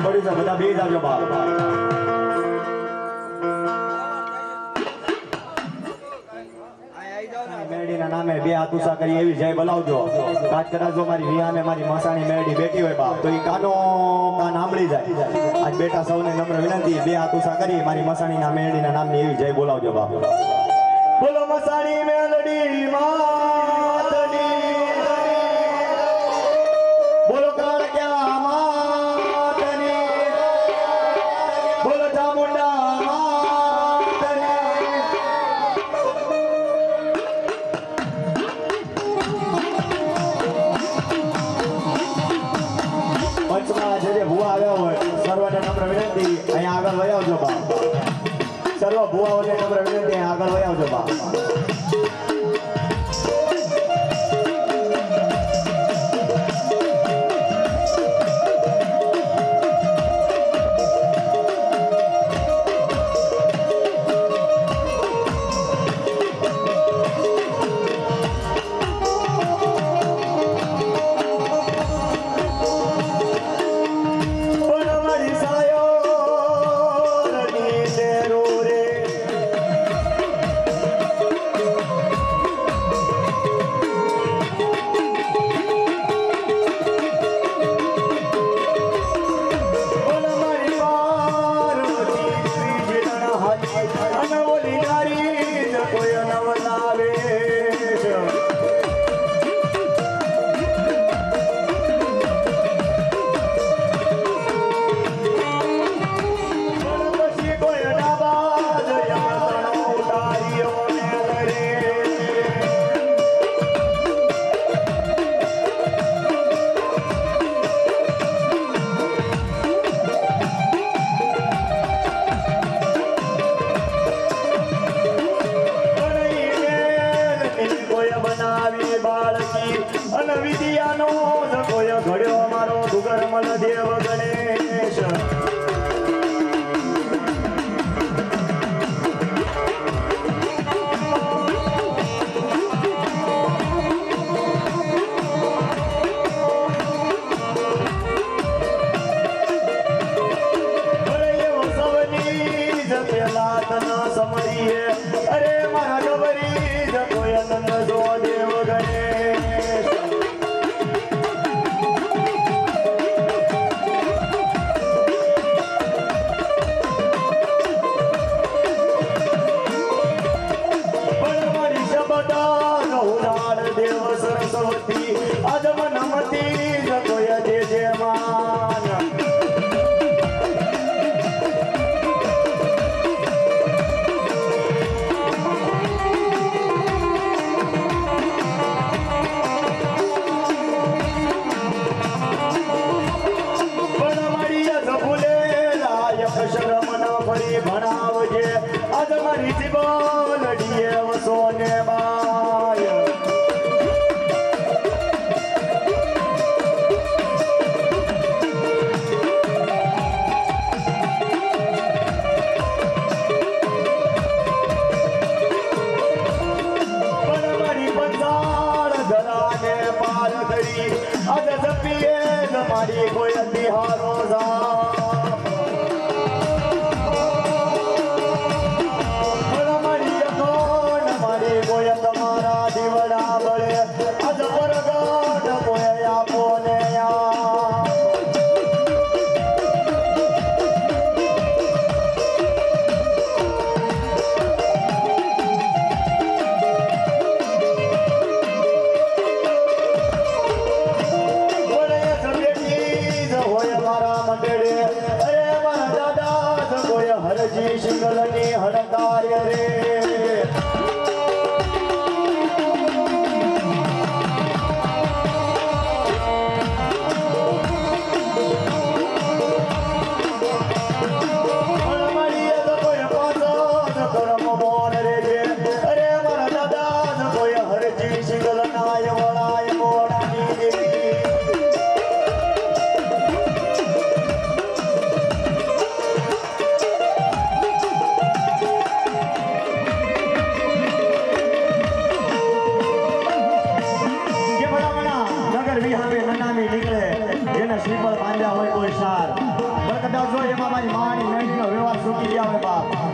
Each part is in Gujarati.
પડ્યું છે બધા બેસી જાજો બાપ મેરડીના નામે બે હાથ ઊંચા કરી એવી જય બોલાવજો કાચ કરાજો મારી વિહામે મારી મસાણી મેરડી બેઠી હોય બાપ તો ઈ કાનો કાન સાંભળી જાય આજ બેટા સૌને નમ્ર વિનંતી બે હાથ ઊંચા કરી મારી મસાણીના મેરડીના નામની એવી જય બોલાવજો બાપ બોલો મસાણી મેલડી માતની બોલો કાળક્યા માતની બોલો ચામુંડા પંચમાં જે ભૂવા આવ્યા હોય સર્વને નમ્ર વિનંતી અહીંયા આગળ વહી આવજો બા સર્વ ભૂવાઓને નમ્ર વિનંતી આગળ વહી આવજો બા મંડળ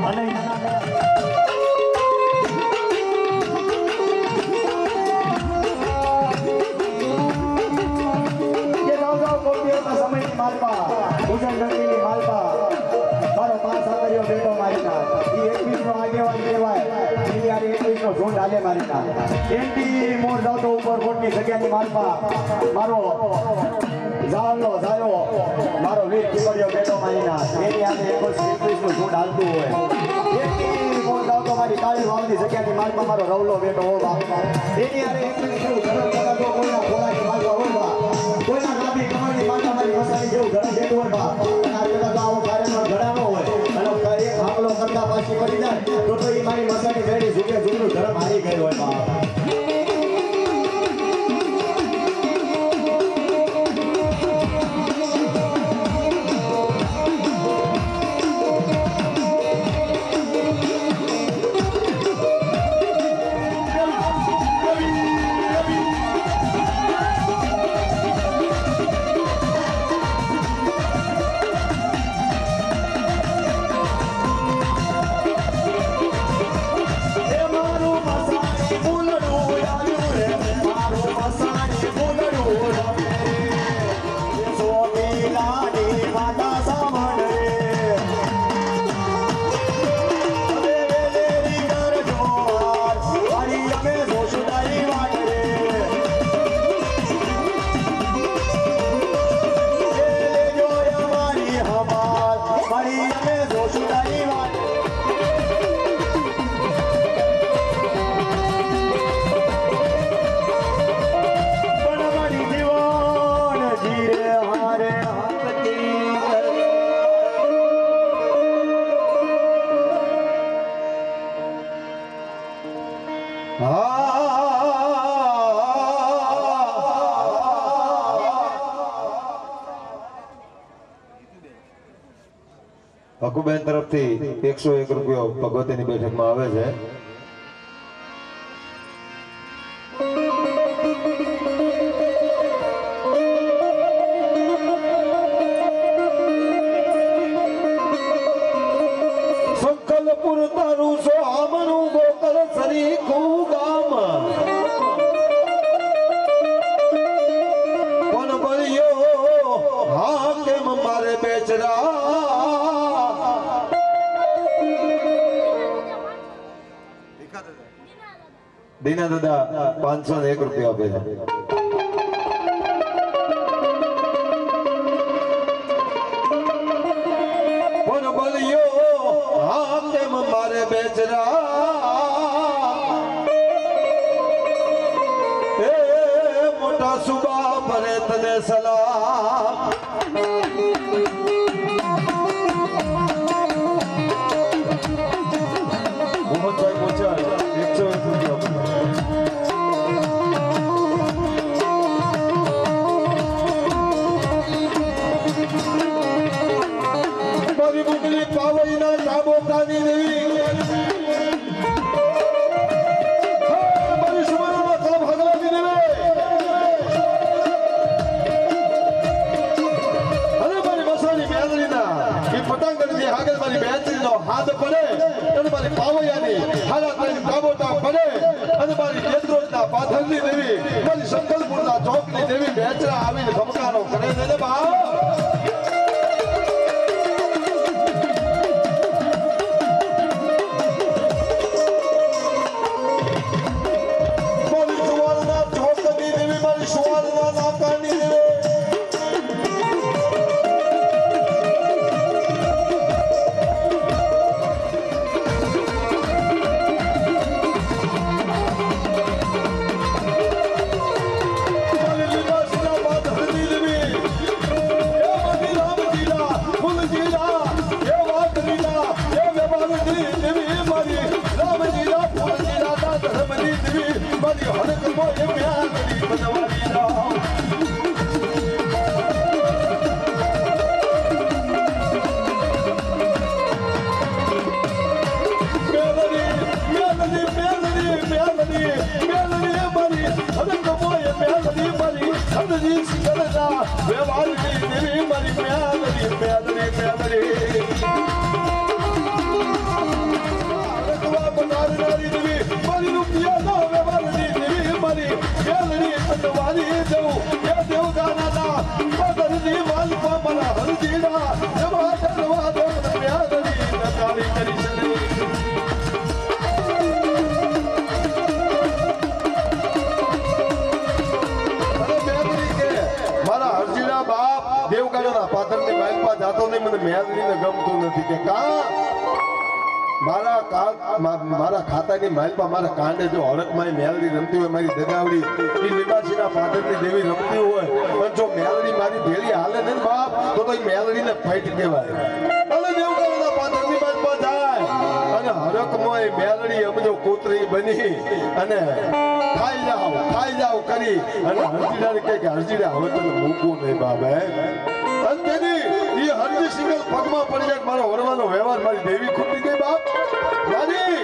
અને સમયની માલપા ભૂષણ ગઢવીની માલપા મારો પાંચ સાગરીયો બેટો મારી ના એ 21 નો આગેવાન કહેવાય એ યારે 21 નો ઝુંડ હાલે મારી ના એન્ટી મોર જાતો ઉપર કોટની જગ્યાની માલપા મારો જાવલો જાયો મારો વીર કિબડિયો બેટો મારી ના એની આજે 21 નું ઝુંડ હાલતું હોય એન્ટી મોર જાતો મારી કાળી વાવની જગ્યાની માલપા મારો રવલો બેટો હો બાપ એની યારે 21 નું ઘર કરાતો કોઈના ખોલાની માલપા હોય બા કોઈના નાભી કમરની માલપા મારી મસાલી જેવું ઘર બેઠું હોય બા આ પેલા તો આવો કાર્યમાં ઘડાનો હોય અને એક હાકલો કરતા પાછી પડી જાય તો એ મારી મસાલી ભેડી ઝૂકે ઝૂકનું ધર્મ હારી ગયું હોય બા ભગુબેન તરફથી 101 રૂપિયા ભગવતીની બેઠકમાં આવે છે. સંકલપુર તારું સોહામનું ગોકળ સરીખું ગામ પણ બળ્યો હા કેમ મારે બેચરા દીના દાદા 501 રૂપિયા આપે છે. પણ બલિયો હા તેમ મારે બેચરા એ મોટા સુબા પરે તને સલામ મોહનભાઈ મોચા 101 રૂપિયા મારી મુગલી પાવઈના ચાબોકાની દેવી મારી સુમરામાં તલબ હગલાની દેવી અને મારી મસાની મેલરીના એ પતંગની આગળ મારી બેચરીનો હાથ પડે અને મારી પાવૈયાની હાલા તારી ચાબોકા પડે અને મારી જેદ્રોજના પાથરની દેવી મારી સંકલપુરના ચોકની દેવી બેચરા આવીને ધમકારો કરે છે બા મારી જવું એ દેવદાના પગની માલપા મારા હરજીડા જવા કરવા દો મેલડી નકારી કરી સની દેવકાના પાથરની માલપા જાતો નહીં મને મેલડીને ગમતું નથી કે કા મારા ખાતાની માલપા મારા કાંડે જો હરકમાં મેલડી રમતી હોય મારી દગાવડી એ વિમાસીના પાથરની દેવી રમતી હોય પણ જો મેલડી મારી ભેળી હાલે ને બાપ તો એ મેલડીને ફાઈટ કહેવાય અને દેવકાના પાથરની માલપા જાય અને હરકમાં મેલડી સમજો કૂતરી બની અને ખાઈ જાઓ કરી અને હરજીડાને કહે કે હરજીડા હવે તને મૂકવું નહીં બાપ અંતેની એ હરજી સિંગલ પગમાં પડી જાય મારો વરવાનો વ્યવહાર મારી દેવી ખૂટી ગઈ બાપ મારી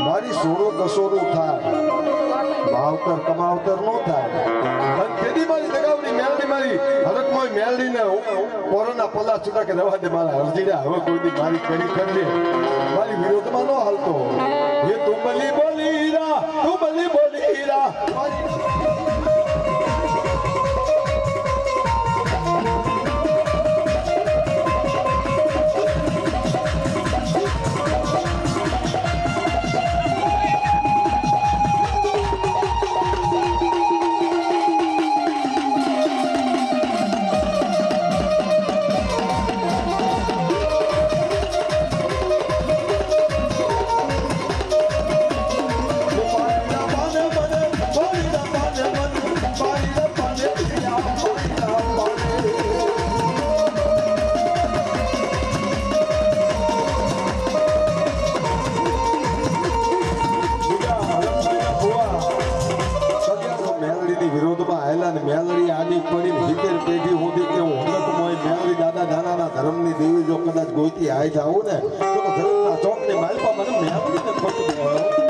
મારી સોરો કસોરું થાય માવતર કમાવતર નો થાય અને તેની મારી દગાવડી મેલડી મારી હરકમાં મેલડીને કોરોના પલ્લા છૂટા કે રવા દે મારા હરજીડા હવે કોઈ દી મારી કરી કરજે મારી વિરોધમાં ન હાલતો એ તું બલી બોલી રા મેલડી આની પડી હિતેર પેઢી સુધી કેવું હરકમોય મેલડી દાદા દાનાના ધર્મની દેવી જો કદાચ ગોઈતી આઈ જાવું ને તો ધર્મના ચોકની માલપા મને મેલડીને ખોટું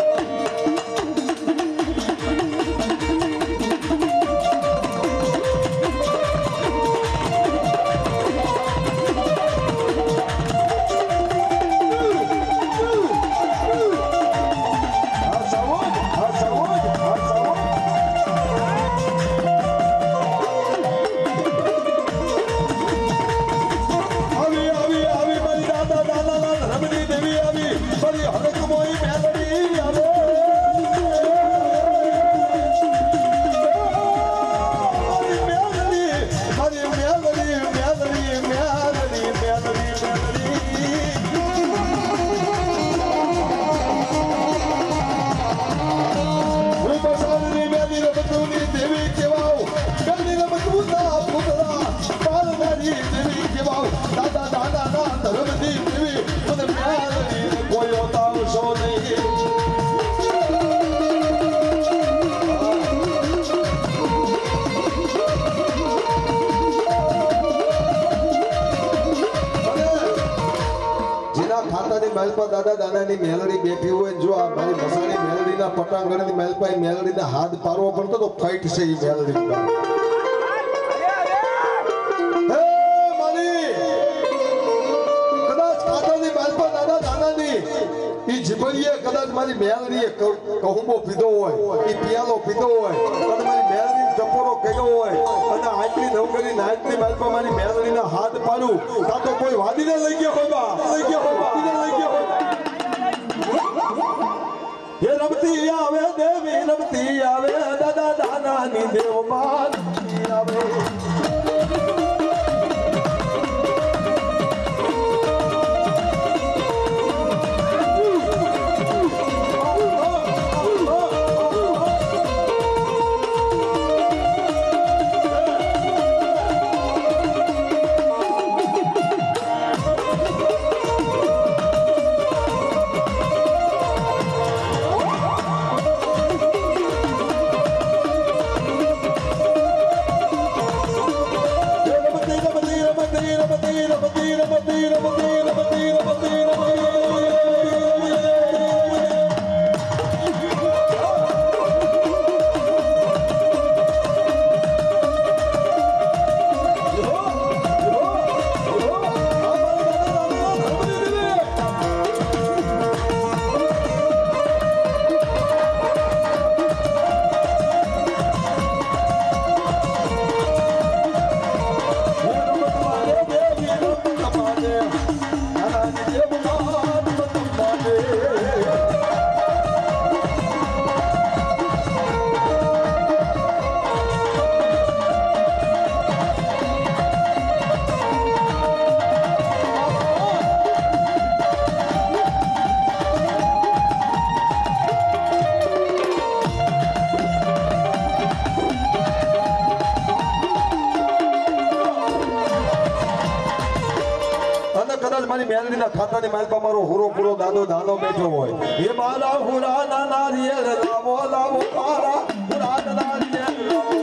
દાદા દાદાની મેલડી બેઠી હોય જો આ મારી મસાણી મેલડીના પટાંગણની મેલપાઈ મેલડીના હાથ પારવો પડતો તો ફાઈટ છે એ મેલડી કદાચ ખાતાની મેલપા દાદા દાદાની એ જીભડીએ કદાચ મારી મેલડીએ કહુંબો પીધો હોય એ પિયાલો પીધો હોય અને મારી મેલડી ટપોરો કર્યો હોય અને આટલી નવકરી નાચની મેલપા મારી મેલડીના હાથ પાડું કાં તો કોઈ વાદીને લઈ ગયો હોય વાદીને લઈ ગયો હોય ये रमती आवे देवी रमती आवे दादा दानानी देवमान आवे મારી મેલડીના ખાતાની માલપા મારો હુરો પૂરો દાદો દાદો બેઠો હોય હે મારા હુરા ના નારિયેળ લાવો લાવો મારા હુરા ના નારિયેળ લાવો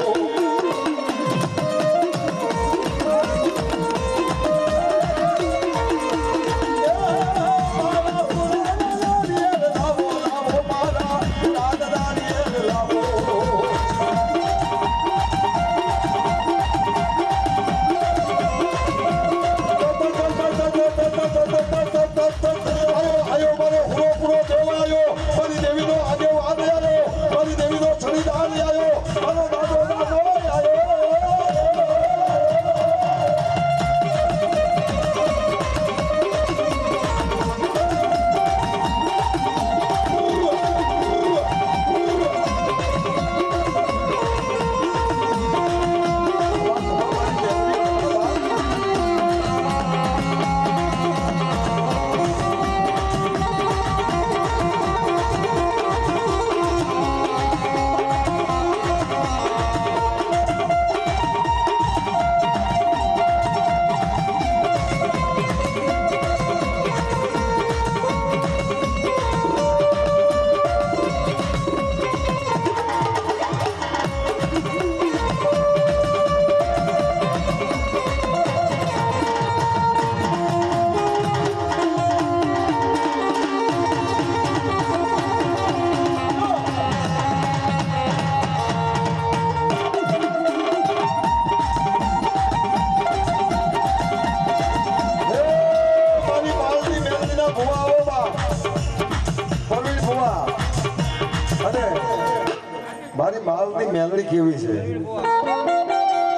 મારી માલની મેલડી કેવી છે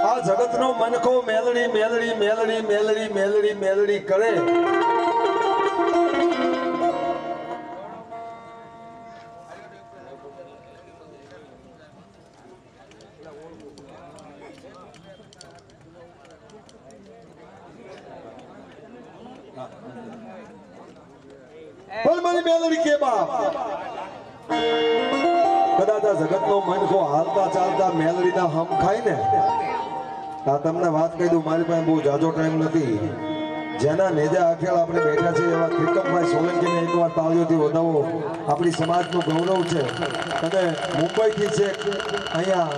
આ જગતનો મનકો મેલડી મેલડી મેલડી મેલડી મેલડી મેલડી કરે પણ મારી મેલડી કે બાપ કદાચ આ જગતનો મનકો હાલતા ચાલતા મેલડીના હમ ખાય ને આ તમને વાત કહી દઉં મારી પાસે બહુ જાજો ટાઈમ નથી જેના નેજા આખેલ આપણે બેઠા છીએ એવા ત્રિકમભાઈ સોલંકીને એકવાર તાળીઓથી વધાવો આપણી સમાજનું ગૌરવ છે અને મુંબઈથી છે અહીંયા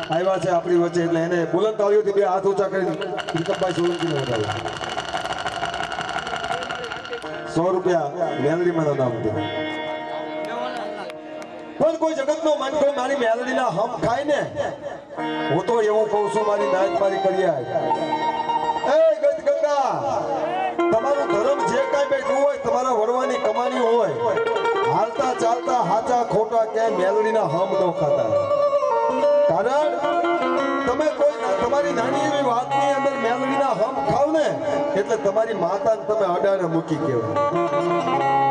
આવ્યા છે આપણી વચ્ચે એટલે એને બુલંદ તાળીઓથી બે હાથ ઊંચા કરી ત્રિકમભાઈ સોલંકીને વધાવો 100 રૂપિયા મેલડીમાં નામથી પણ કોઈ જગતનો મનકો મારી મેલડીના હમ ખાય ને હું તો એવું કહું છું મારી નાચ મારી કરિયા એ ગત ગંગા તમારું ધર્મ જે કાંઈ બેઠું હોય તમારા વડવાની કમાણી હોય હાલતા ચાલતા હાચા ખોટા કે મેલડીના હમ ન ખાતા કારણ તમે કોઈ તમારી નાની એવી વાતની અંદર મેલડીના હમ ખાવ ને એટલે તમારી માતાને તમે અડાડે મૂકી કહેવાય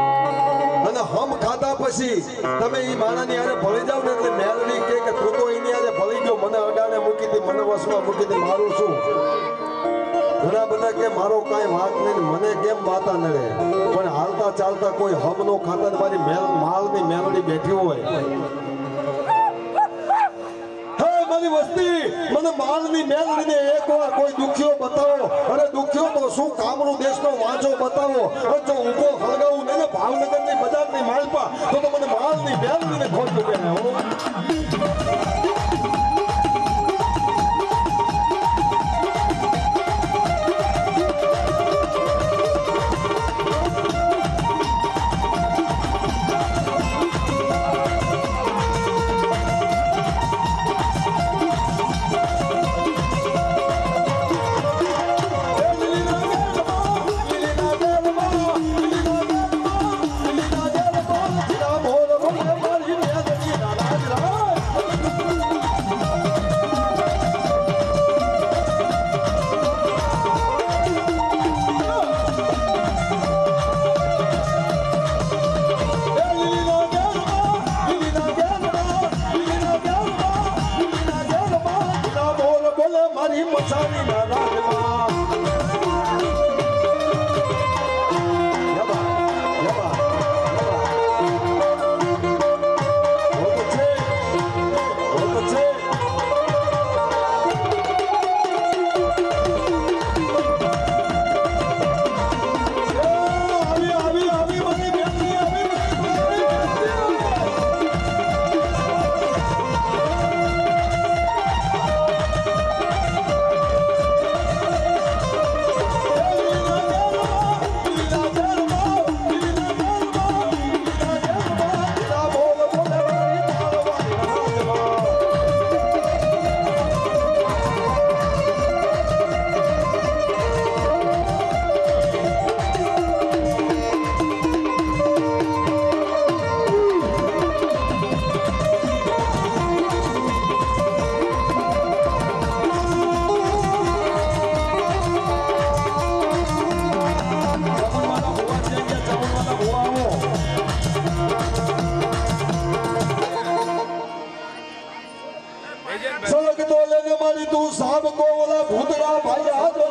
અને હમ ખાધા પછી તમે ઈ માણાની હારે ભળી જાવ ને એટલે મેલડી કે તું તો એની હારે ભળી ગયો મને અડાડે મૂકી દી મને વસમાં મૂકી દી મારું શું ઘણા બધા કે મારો કાંઈ વાત નહીં મને કેમ વાતા નડે પણ હાલતા ચાલતા કોઈ હમ નો ખાતા મારી માલની મેલડી બેઠી હોય મારી વસ્તી મને માલની મેલડીને એકવાર કોઈ દુખ્યો બતાવો અરે દુખ્યો તો શું કામરૂ દેશનો વાંચો બતાવો જો ઊભો હળગાવું ને ભાવનગરની બજારની માલપા તો મને માલની મેલડીને ખોટું કહે હો સલગ તો લેને મારી તું સાબ કો ઓલા ભૂતડા ભાઈ આ